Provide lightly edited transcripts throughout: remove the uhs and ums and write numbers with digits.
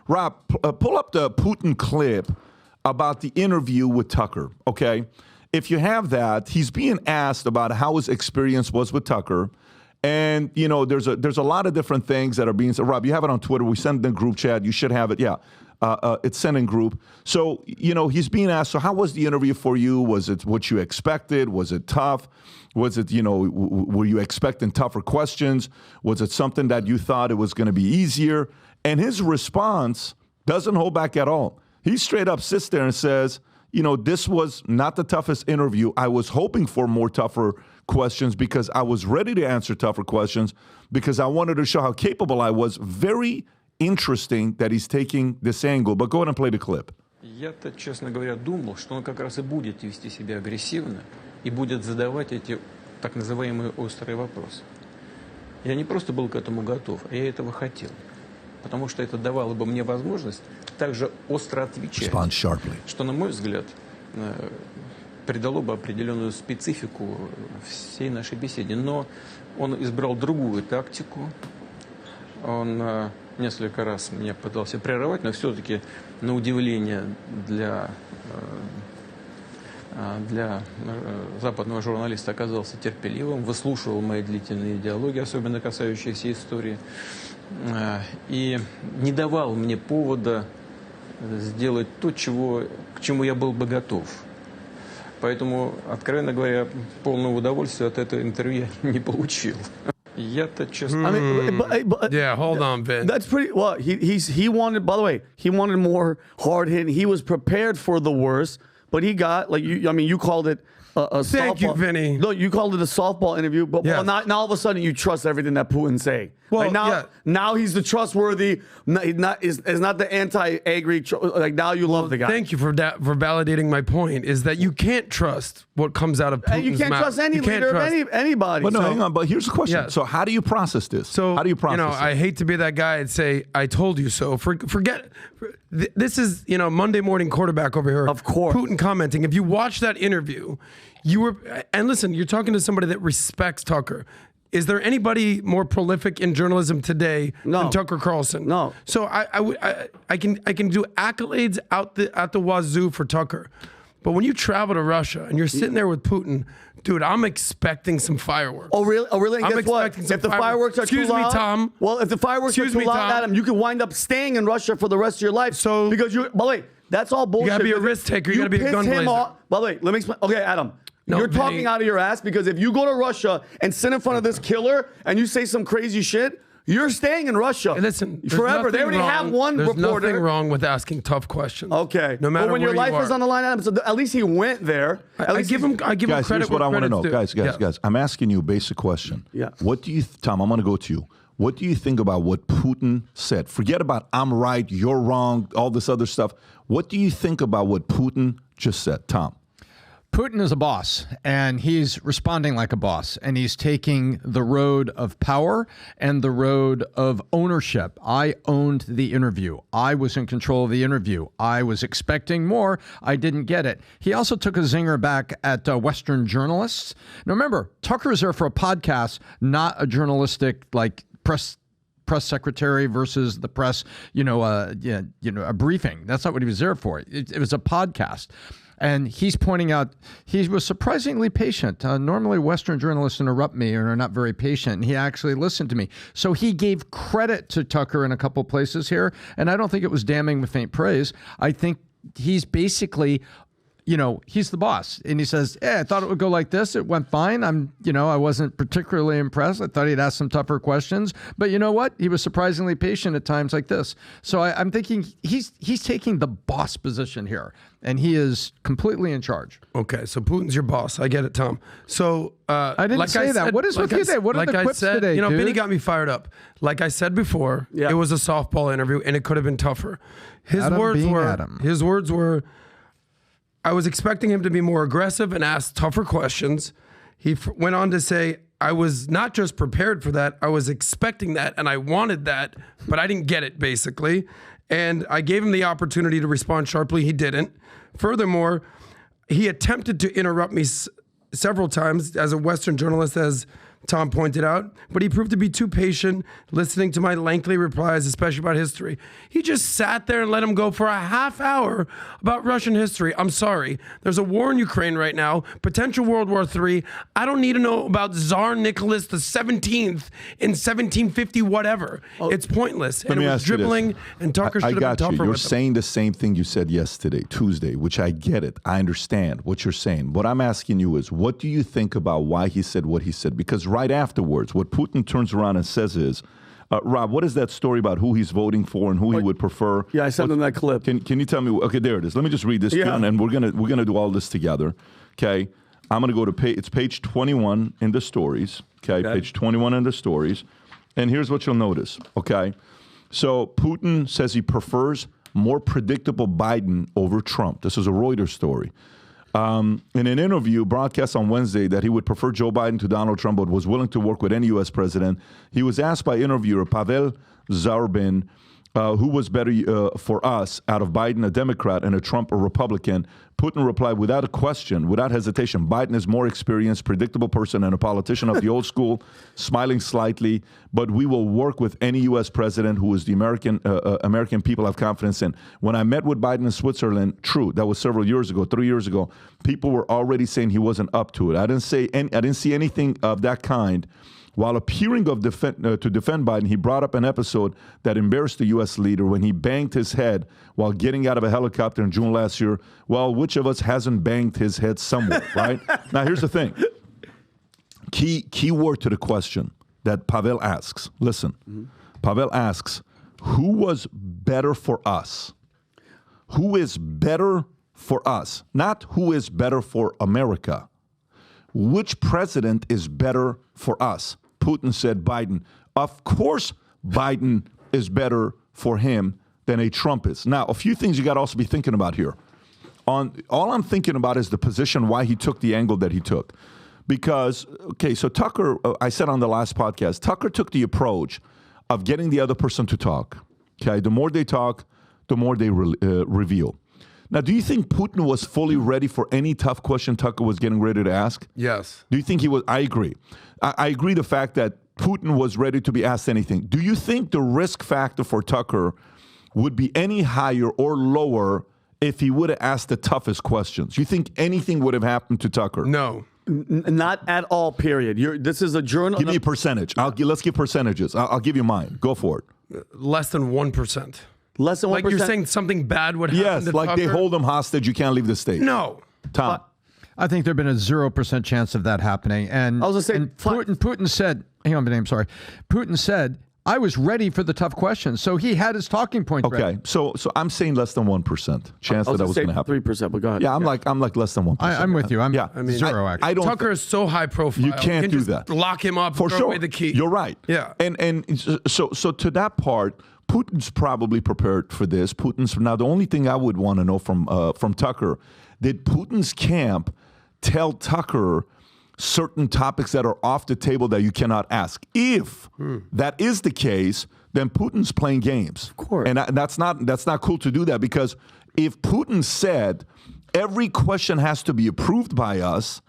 Rob, pull up the Putin clip about the interview with Tucker, okay? If you have that, he's being asked about how his experience was with Tucker. And, you know, there's a lot of different things that are being said. Rob, you have it on Twitter. We send it in group chat. You should have it. Yeah. It's sent in group. So, you know, he's being asked, so how was the interview for you? Was it what you expected? Was it tough? Was it, you know, were you expecting tougher questions? Was it something that you thought it was going to be easier? And his response doesn't hold back at all. He straight up sits there and says, you know, this was not the toughest interview. I was hoping for more tougher questions because I was ready to answer tougher questions because I wanted to show how capable I was. Very interesting that he's taking this angle. But go ahead and play the clip. Я-то, честно говоря, думал, что он как раз и будет вести себя агрессивно и будет задавать эти так называемые острые вопросы. Я не просто был к этому готов, а я этого хотел. Потому что это давало бы мне возможность также остро отвечать, что, на мой взгляд, придало бы определенную специфику всей нашей беседе. Но он избрал другую тактику. Он несколько раз меня пытался прерывать, но все-таки, на удивление для западного журналиста, оказался терпеливым, выслушивал мои длительные диалоги, особенно касающиеся истории, и не давал мне повода сделать то, к чему я был бы готов. Поэтому, откровенно говоря, полного удовольствия от этого интервью я не получил. Я-то, честно... Yeah, hold on, Vin. That's pretty... Well, he wanted... By the way, he wanted more hard-hitting. He was prepared for the worst, but he got... Like, you called it a Thank softball... you, Vinny. No, you called it a softball interview, but Yes. well, now all of a sudden you trust everything that Putin say. Well, like now he's the trustworthy... Is not the anti-angry... Like, now you love the guy. Thank you for validating my point, is that you can't trust what comes out of Putin's mouth. You can't trust any leader of anybody. But no, hang on. But here's the question. Yeah. So how do you process this? So, how do you process you know, it? I hate to be that guy and say, I told you so. Forget, this is, you know, Monday morning quarterback over here. Of course. Putin commenting. If you watch that interview, and listen, you're talking to somebody that respects Tucker. Is there anybody more prolific in journalism today than Tucker Carlson? No. So I can do accolades at the wazoo for Tucker. But when you travel to Russia and you're sitting there with Putin, dude, I'm expecting some fireworks. Oh, really? Oh, really? And I'm guess what? expecting some If the fireworks are Excuse too loud, me, Tom. Well, if the fireworks are too loud, Adam, you could wind up staying in Russia for the rest of your life. So, because you, by the way, that's all bullshit. You gotta be a risk taker. You gotta be a gun blazer. By the way, let me explain. Okay, Adam. No, you're talking out of your ass because if you go to Russia and sit in front of this killer and you say some crazy shit, you're staying in Russia. Hey, listen, forever. They already have one there's reporter. There's nothing wrong with asking tough questions. Okay. No matter but when where your life you are. is on the line, Adam, so at least he went there. I give him credit. Guys, here's what I want to know. Guys, Yeah. I'm asking you a basic question. Yeah. What do you, Tom, I'm going to go to you. What do you think about what Putin said? Forget about I'm right, you're wrong, all this other stuff. What do you think about what Putin just said, Tom? Putin is a boss, and he's responding like a boss, and he's taking the road of power and the road of ownership. I owned the interview. I was in control of the interview. I was expecting more. I didn't get it. He also took a zinger back at Western journalists. Now, remember, Tucker's there for a podcast, not a journalistic, like, press secretary versus the press, a briefing. That's not what he was there for. It was a podcast. And he's pointing out he was surprisingly patient. Normally, Western journalists interrupt me and are not very patient. And he actually listened to me. So he gave credit to Tucker in a couple places here. And I don't think it was damning with faint praise. I think he's basically, he's the boss. And he says, I thought it would go like this. It went fine. I wasn't particularly impressed. I thought he'd ask some tougher questions. But you know what? He was surprisingly patient at times like this. So I'm thinking he's taking the boss position here. And he is completely in charge. Okay, so Putin's your boss. I get it, Tom. So I didn't say that. What is with you today? What are the quips today, dude? Vinny got me fired up. Like I said before, it was a softball interview, and it could have been tougher. His words were, I was expecting him to be more aggressive and ask tougher questions. He went on to say, I was not just prepared for that, I was expecting that, and I wanted that, but I didn't get it, basically. And I gave him the opportunity to respond sharply. He didn't. Furthermore, he attempted to interrupt me several times as a Western journalist has Tom pointed out, but he proved to be too patient, listening to my lengthy replies, especially about history. He just sat there and let him go for a half hour about Russian history. I'm sorry. There's a war in Ukraine right now, potential World War III. I don't need to know about Tsar Nicholas the 17th in 1750 whatever. It's pointless. And it was dribbling, and Tucker should have been tougher with him. You're saying the same thing you said yesterday, Tuesday, which I get it. I understand what you're saying. What I'm asking you is, what do you think about why he said what he said? Because right afterwards, what Putin turns around and says is, Rob, what is that story about who he's voting for and who he would prefer? Yeah, I sent him that clip. Can you tell me? Okay, there it is. Let me just read this, and we're gonna do all this together. Okay, I'm gonna go to it's page 21 in the stories. Okay, page 21 in the stories, and here's what you'll notice. Okay, so Putin says he prefers more predictable Biden over Trump. This is a Reuters story. In an interview broadcast on Wednesday that he would prefer Joe Biden to Donald Trump, but was willing to work with any U.S. president, he was asked by interviewer Pavel Zarbin who was better for us out of Biden, a Democrat, and a Trump, a Republican. Putin replied without a question, without hesitation, Biden is more experienced, predictable person and a politician of the old school, smiling slightly, but we will work with any U.S. president who is the American people have confidence in. When I met with Biden in Switzerland, true, that was several years ago, 3 years ago, people were already saying he wasn't up to it. I didn't see anything of that kind. While appearing to defend Biden, he brought up an episode that embarrassed the U.S. leader when he banged his head while getting out of a helicopter in June last year. Well, which of us hasn't banged his head somewhere, right? Now, here's the thing. Key word to the question that Pavel asks. Listen, Pavel asks, who was better for us? Who is better for us? Not who is better for America. Which president is better for us? Putin said Biden. Of course, Biden is better for him than a Trump is. Now, a few things you got to also be thinking about here. All I'm thinking about is the position, why he took the angle that he took. Because, okay, so Tucker, I said on the last podcast, Tucker took the approach of getting the other person to talk. Okay, the more they talk, the more they reveal. Now, do you think Putin was fully ready for any tough question Tucker was getting ready to ask? Yes. Do you think he was? I agree. I agree the fact that Putin was ready to be asked anything. Do you think the risk factor for Tucker would be any higher or lower if he would have asked the toughest questions? You think anything would have happened to Tucker? No. Not at all, period. This is a journal. Give me a percentage. Let's give percentages. I'll give you mine. Go for it. Less than 1%. Less than 1%? Like you're saying something bad would happen to Yes, like Tucker? they hold him hostage. You can't leave the state. No. Tom. I think there'd been a 0% chance of that happening. And I was going to say, Putin said, hang on, I'm sorry. Putin said, I was ready for the tough questions. So he had his talking point ready. Okay, so I'm saying less than 1% chance that was going to happen. 3%, but go ahead. Yeah, I'm like less than 1%. I'm with you. I mean, zero, I actually. don't. Tucker is so high profile. You can't do just that. Lock him up. For throw sure. away the key. You're right. Yeah. And so to that part, Putin's probably prepared for this. Now the only thing I would want to know from Tucker, did Putin's camp tell Tucker certain topics that are off the table that you cannot ask? If that is the case, then Putin's playing games. Of course. And that's not cool to do that, because if Putin said every question has to be approved by us,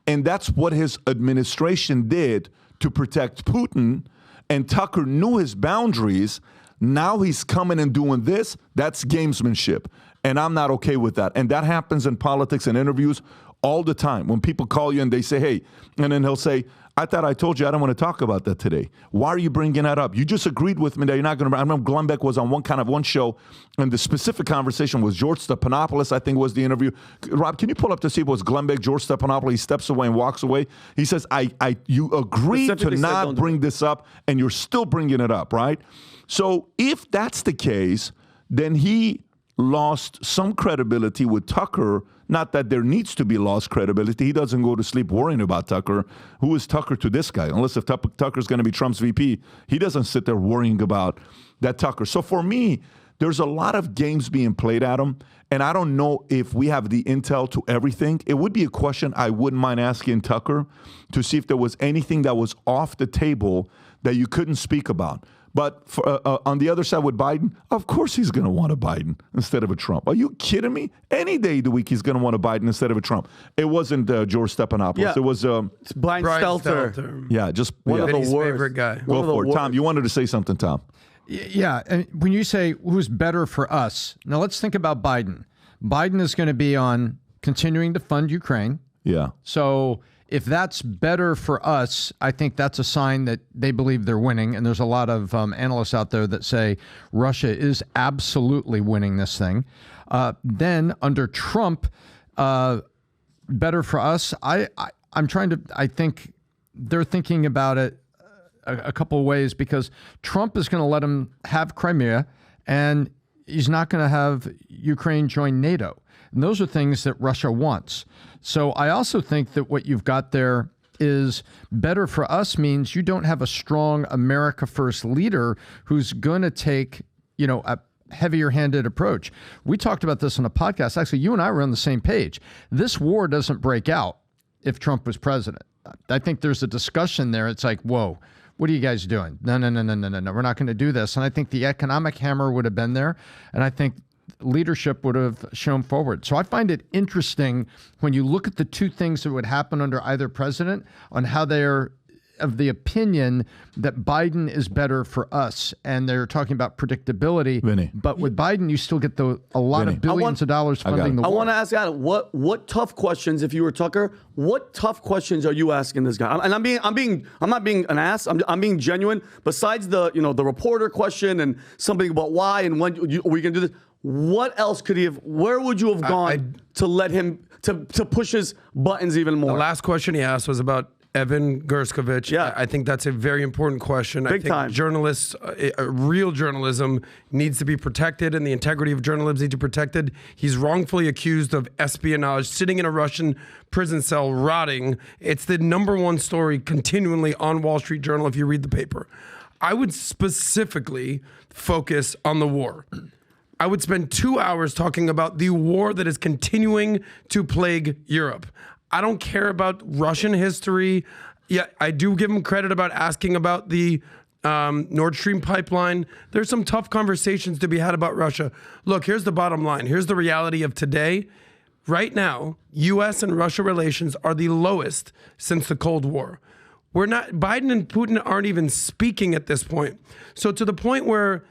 and that's what his administration did to protect Putin, and Tucker knew his boundaries, now he's coming and doing this, that's gamesmanship. And I'm not okay with that. And that happens in politics and interviews all the time. When people call you and they say, hey, and then he'll say, I thought I told you I don't want to talk about that today. Why are you bringing that up? You just agreed with me that you're not going to. I remember Glenn Beck was on one show, and the specific conversation was George Stephanopoulos, I think was the interview. Rob, can you pull up to see if it was Glenn Beck, George Stephanopoulos? He steps away and walks away. He says, you agreed to not bring this up, and you're still bringing it up, right? So if that's the case, then he lost some credibility with Tucker. Not that there needs to be lost credibility. He doesn't go to sleep worrying about Tucker. Who is Tucker to this guy? Unless if Tucker's going to be Trump's VP, he doesn't sit there worrying about that Tucker. So for me, there's a lot of games being played at him, and I don't know if we have the intel to everything. It would be a question I wouldn't mind asking Tucker to see if there was anything that was off the table that you couldn't speak about. But on the other side with Biden, of course he's going to want a Biden instead of a Trump. Are you kidding me? Any day of the week he's going to want a Biden instead of a Trump. It wasn't George Stephanopoulos. Yeah. It was It's Brian Stelter. Yeah, just One of the Eddie's worst. favorite guy. Go for it. Tom, you wanted to say something, Tom. Yeah, and when you say who's better for us, now let's think about Biden. Biden is going to be on continuing to fund Ukraine. Yeah. So if that's better for us, I think that's a sign that they believe they're winning. And there's a lot of analysts out there that say Russia is absolutely winning this thing. Then under Trump, better for us. I think they're thinking about it a couple of ways, because Trump is going to let him have Crimea, and he's not going to have Ukraine join NATO. And those are things that Russia wants. So I also think that what you've got there is better for us means you don't have a strong America First leader who's going to take, a heavier-handed approach. We talked about this on a podcast. Actually, you and I were on the same page. This war doesn't break out if Trump was president. I think there's a discussion there. It's like, whoa, what are you guys doing? No. We're not going to do this. And I think the economic hammer would have been there. And I think leadership would have shown forward. So I find it interesting when you look at the two things that would happen under either president on how they're of the opinion that Biden is better for us. And they're talking about predictability. Vinny. But with Biden, you still get a lot of billions of dollars funding the war. I want to ask Adam, what tough questions, if you were Tucker, what tough questions are you asking this guy? And I'm not being an ass. I'm being genuine. Besides the reporter question and something about why and when we can do this, what else could he have? Where would you have gone to let him to push his buttons even more? The last question he asked was about Evangerscovich. Yeah. I think that's a very important question. I think time. Journalists, real journalism needs to be protected, and the integrity of journalism needs to be protected. He's wrongfully accused of espionage, sitting in a Russian prison cell, rotting. It's the #1 story continually on Wall Street Journal if you read the paper. I would specifically focus on the war. I would spend 2 hours talking about the war that is continuing to plague Europe. I don't care about Russian history. Yeah, I do give him credit about asking about the Nord Stream pipeline. There's some tough conversations to be had about Russia. Look, here's the bottom line. Here's the reality of today. Right now, U.S. and Russia relations are the lowest since the Cold War. Biden and Putin aren't even speaking at this point. So to the point where,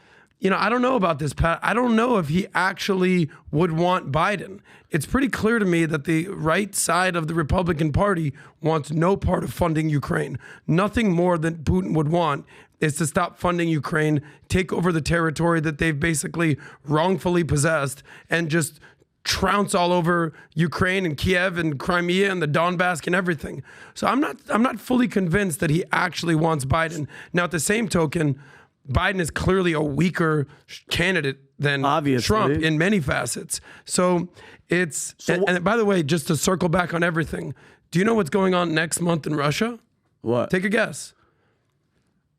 I don't know about this, Pat. I don't know if he actually would want Biden. It's pretty clear to me that the right side of the Republican Party wants no part of funding Ukraine. Nothing more than Putin would want is to stop funding Ukraine, take over the territory that they've basically wrongfully possessed, and just trounce all over Ukraine and Kiev and Crimea and the Donbass and everything. So I'm not fully convinced that he actually wants Biden. Now, at the same token, Biden is clearly a weaker candidate than Trump in many facets. So and by the way, just to circle back on everything, do you know what's going on next month in Russia? What? Take a guess.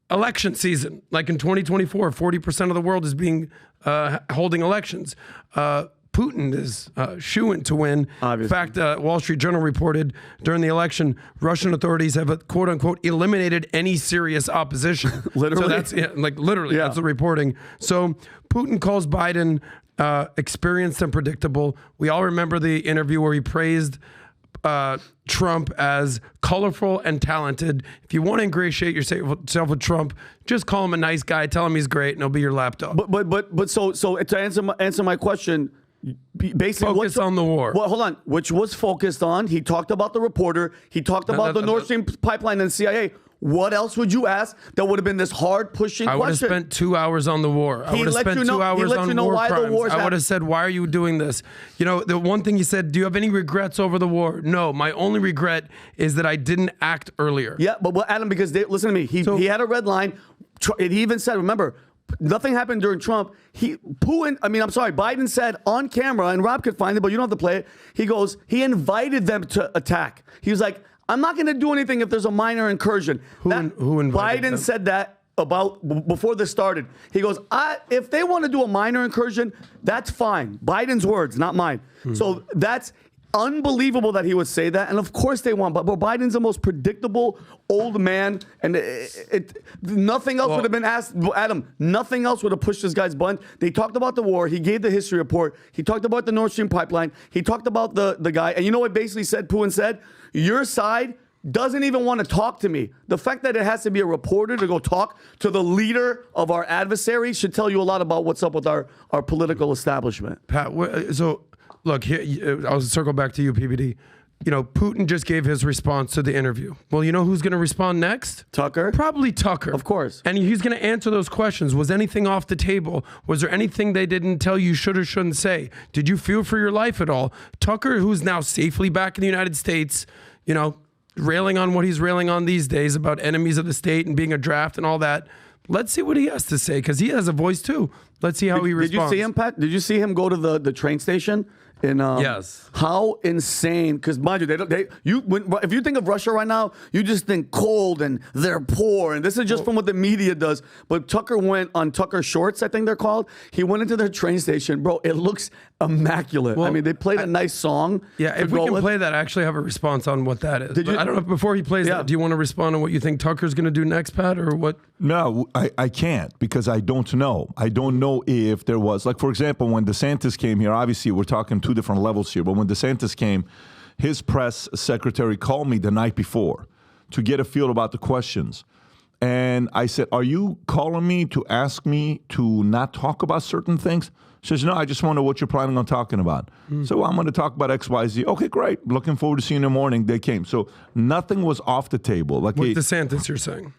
Election season. Like in 2024, 40% of the world is holding elections. Putin is shoo-in to win. Obviously. In fact, Wall Street Journal reported during the election, Russian authorities have, quote unquote, eliminated any serious opposition. Literally? So that's literally, that's the reporting. So Putin calls Biden experienced and predictable. We all remember the interview where he praised Trump as colorful and talented. If you want to ingratiate yourself with Trump, just call him a nice guy, tell him he's great, and he'll be your lapdog. But so to answer my question, basically focus on the war. Well, hold on. Which was focused on? He talked about the reporter. He talked about the Nord Stream pipeline and CIA. What else would you ask that would have been this hard pushing question? I would have spent 2 hours on the war. I would have spent 2 hours on war crimes. I would have said, why are you doing this? The one thing he said, do you have any regrets over the war? No, my only regret is that I didn't act earlier. Yeah, but Adam, because listen to me. He had a red line. He even said, remember, nothing happened during Trump. Biden said on camera, and Rob could find it, but you don't have to play it. He goes, he invited them to attack. He was like, I'm not going to do anything if there's a minor incursion. Who invited them? Biden said that before this started. He goes, if they want to do a minor incursion, that's fine. Biden's words, not mine. So unbelievable that he would say that. And of course they want, but Biden's the most predictable old man, and nothing else would have been asked. Adam, nothing else would have pushed this guy's button. They talked about the war. He gave the history report. He talked about the Nord Stream pipeline. He talked about the guy. And you know what basically said, Putin said? Your side doesn't even want to talk to me. The fact that it has to be a reporter to go talk to the leader of our adversary should tell you a lot about what's up with our political establishment. Pat, so look, here, I'll circle back to you, PBD. You know, Putin just gave his response to the interview. Well, you know who's going to respond next? Tucker? Probably Tucker. Of course. And he's going to answer those questions. Was anything off the table? Was there anything they didn't tell you should or shouldn't say? Did you fear for your life at all? Tucker, who's now safely back in the United States, you know, railing on what he's railing on these days about enemies of the state and being a draft and all that. Let's see what he has to say, because he has a voice too. Let's see how he responds. Did you see him, Pat? Did you see him go to the train station? Yes. How insane! Because mind you, if you think of Russia right now, you just think cold and they're poor, and this is just from what the media does. But Tucker went on Tucker Shorts, I think they're called. He went into their train station, bro. It looks immaculate. Well, I mean, they played a nice song. Yeah, if we can play that, I actually have a response on what that is. I don't know. Before he plays that, do you want to respond on what you think Tucker's going to do next, Pat, or what? No, I can't, because I don't know. I don't know if there was, like, for example, when DeSantis came here, obviously we're talking two different levels here, but when DeSantis came, his press secretary called me the night before to get a feel about the questions. And I said, are you calling me to ask me to not talk about certain things? She says, no, I just want to know what you're planning on talking about. So well, I'm going to talk about X, Y, Z. Okay, great. Looking forward to seeing you in the morning. They came. So nothing was off the table. Like with DeSantis, you're saying?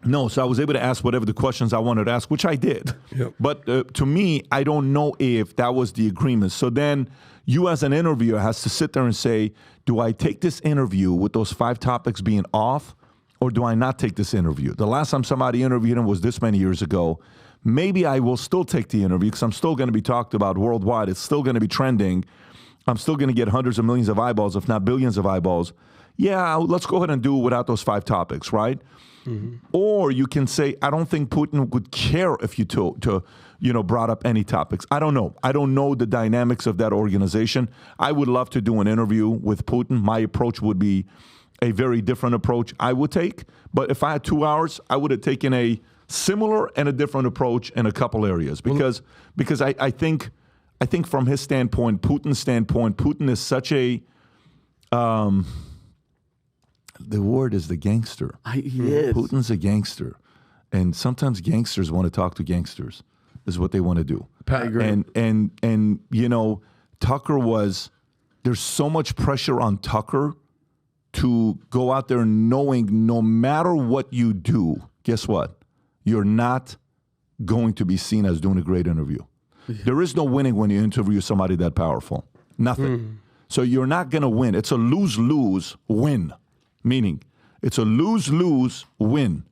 No, so I was able to ask whatever the questions I wanted to ask, which I did. Yep. But to me, I don't know if that was the agreement. So then you as an interviewer has to sit there and say, do I take this interview with those 5 topics being off, or do I not take this interview? The last time somebody interviewed him was this many years ago. Maybe I will still take the interview because I'm still going to be talked about worldwide. It's still going to be trending. I'm still going to get hundreds of millions of eyeballs, if not billions of eyeballs. Yeah, let's go ahead and do it without those 5 topics, right? Mm-hmm. Or you can say, I don't think Putin would care if you brought up any topics. I don't know. I don't know the dynamics of that organization. I would love to do an interview with Putin. My approach would be a very different approach I would take. But if I had 2 hours, I would have taken a similar and a different approach in a couple areas. Because I think from his standpoint, Putin's standpoint, Putin is such a the word is the gangster. He is. Putin's a gangster. And sometimes gangsters want to talk to gangsters, is what they want to do. I agree. And you know, there's so much pressure on Tucker to go out there knowing no matter what you do, guess what? You're not going to be seen as doing a great interview. Yeah. There is no winning when you interview somebody that powerful. Nothing. So you're not going to win. It's a lose-lose win. Meaning, it's a lose-lose win.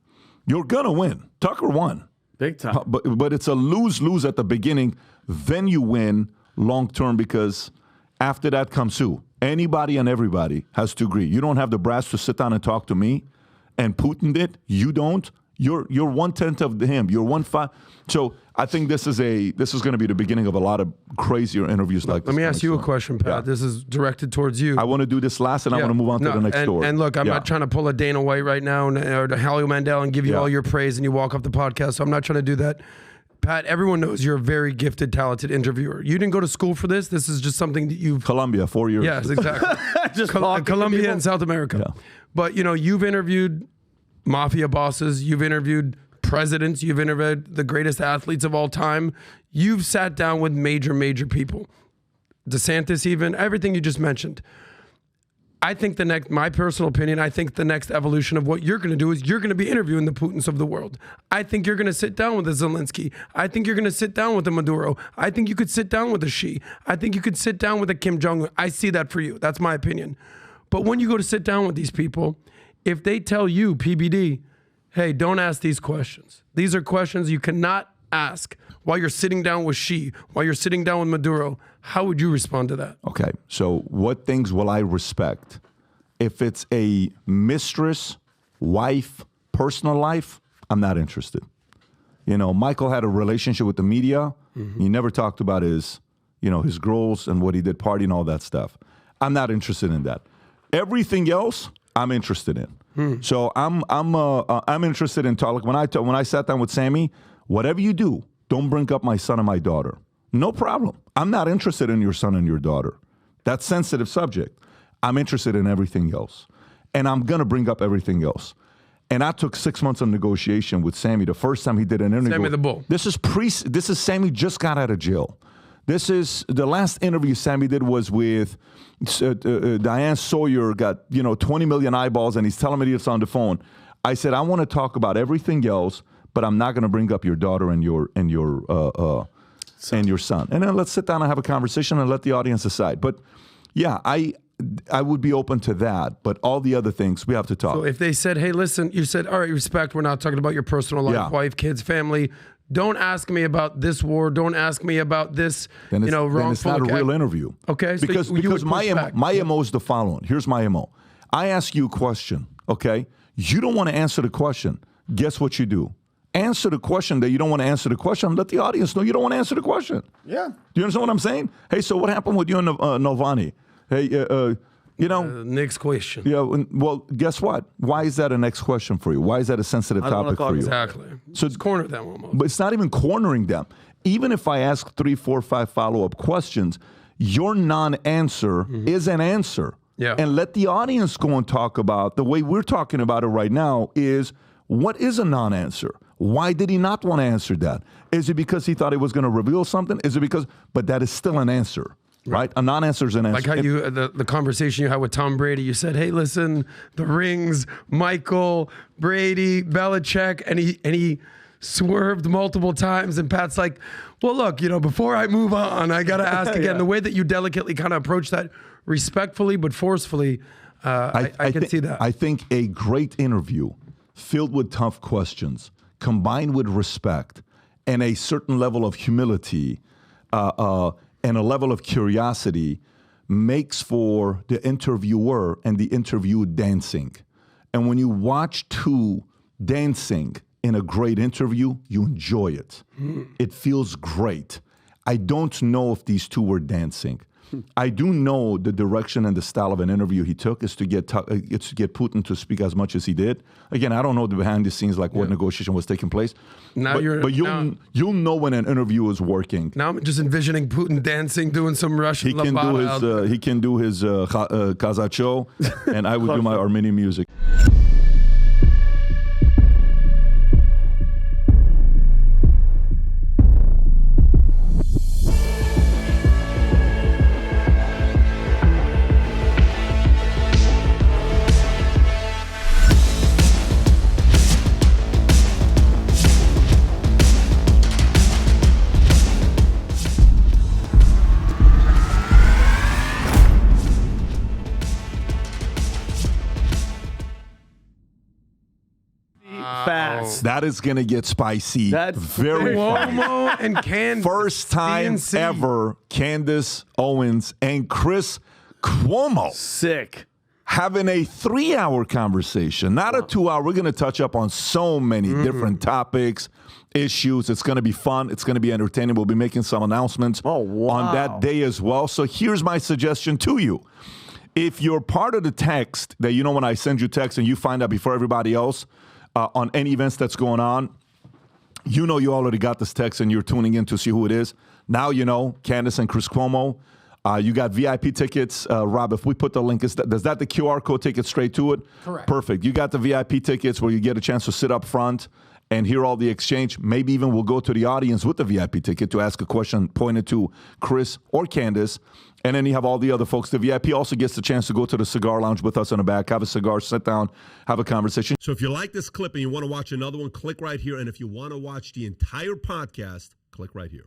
You're going to win. Tucker won. Big time. But it's a lose-lose at the beginning. Then you win long-term, because after that comes who? Anybody and everybody has to agree. You don't have the brass to sit down and talk to me, and Putin did. You don't. You're 1/10 of him. You're 1/5. So I think this is going to be the beginning of a lot of crazier interviews like this. Let me ask you a question, Pat. Yeah. This is directed towards you. I want to do this last, and I want to move on to the next story. And look, I'm not trying to pull a Dana White right now or to Howie Mandel and give you all your praise and you walk off the podcast. So I'm not trying to do that. Pat, everyone knows you're a very gifted, talented interviewer. You didn't go to school for this. This is just something that you've... Colombia, 4 years. Yes, exactly. Just Colombia and South America. Yeah. But, you've interviewed mafia bosses. You've interviewed presidents. You've interviewed the greatest athletes of all time. You've sat down with major people. DeSantis even, everything you just mentioned. I think my personal opinion, I think the next evolution of what you're going to do is you're going to be interviewing the Putins of the world. I think you're going to sit down with a Zelensky. I think you're going to sit down with a Maduro. I think you could sit down with a Xi. I think you could sit down with a Kim Jong-un. I see that for you. That's my opinion. But when you go to sit down with these people, if they tell you, PBD, hey, don't ask these questions. These are questions you cannot ask while you're sitting down with Xi, while you're sitting down with Maduro, how would you respond to that? Okay, so what things will I respect? If it's a mistress, wife, personal life, I'm not interested. Michael had a relationship with the media. Mm-hmm. He never talked about his girls and what he did, party and all that stuff. I'm not interested in that. Everything else, I'm interested in. So I'm interested in talking. When I sat down with Sammy, whatever you do, don't bring up my son and my daughter. No problem. I'm not interested in your son and your daughter. That's sensitive subject. I'm interested in everything else. And I'm going to bring up everything else. And I took 6 months of negotiation with Sammy. The first time he did an interview. Sammy the Bull. This is Sammy just got out of jail. This is the last interview Sammy did was with Diane Sawyer, got 20 million eyeballs, and he's telling me this on the phone. I said, I want to talk about everything else, but I'm not going to bring up your daughter and your son. And then let's sit down and have a conversation and let the audience decide. But yeah, I would be open to that, but all the other things we have to talk. So if they said, hey, listen, you said, all right, respect, we're not talking about your personal life, wife, kids, family. Don't ask me about this war. Don't ask me about this, then it's not a real interview. Okay. Because my MO is the following. Here's my MO. I ask you a question, okay? You don't want to answer the question. Guess what you do? Answer the question that you don't want to answer the question. Let the audience know you don't want to answer the question. Yeah. Do you understand what I'm saying? Hey, so what happened with you and Novani? Hey, next question. Yeah, well, guess what? Why is that a next question for you? Why is that a sensitive topic for you? Exactly. So it's corner them almost. But it's not even cornering them. Even if I ask 3, 4, 5 follow-up questions, your non-answer is an answer. Yeah. And let the audience go and talk about, the way we're talking about it right now is, what is a non-answer? Why did he not want to answer that? Is it because he thought he was going to reveal something? Is it because, but that is still an answer. Right? A non-answer is an answer. Like how you, the conversation you had with Tom Brady, you said, hey, listen, the rings, Michael, Brady, Belichick, and he swerved multiple times. And Pat's like, well, look, before I move on, I got to ask again. The way that you delicately kind of approach that respectfully but forcefully, I can see that. I think a great interview filled with tough questions, combined with respect and a certain level of humility, and a level of curiosity makes for the interviewer and the interviewed dancing. And when you watch two dancing in a great interview, you enjoy it. It feels great. I don't know if these two were dancing. I do know the direction and the style of an interview he took is to get Putin to speak as much as he did. Again, I don't know the behind the scenes, like what negotiation was taking place. But you'll know when an interview is working. Now I'm just envisioning Putin dancing, doing some Russian lambada. He can do his kazacho, and I would do my Armenian music. That is going to get spicy. That's very Cuomo and Candice. First time CNC. ever, Candice Owens and Chris Cuomo. Sick. Having a 3-hour conversation, not a 2-hour. We're going to touch up on so many different topics, issues. It's going to be fun. It's going to be entertaining. We'll be making some announcements on that day as well. So here's my suggestion to you. If you're part of the text that, when I send you text and you find out before everybody else, on any events that's going on, you already got this text and you're tuning in to see who it is. Now Candice and Chris Cuomo. You got VIP tickets. Rob, if we put the link, does that the QR code take it straight to it? Correct. Perfect. You got the VIP tickets where you get a chance to sit up front and hear all the exchange. Maybe even we'll go to the audience with the VIP ticket to ask a question pointed to Chris or Candice. And then you have all the other folks. The VIP also gets the chance to go to the cigar lounge with us in the back, have a cigar, sit down, have a conversation. So if you like this clip and you want to watch another one, click right here. And if you want to watch the entire podcast, click right here.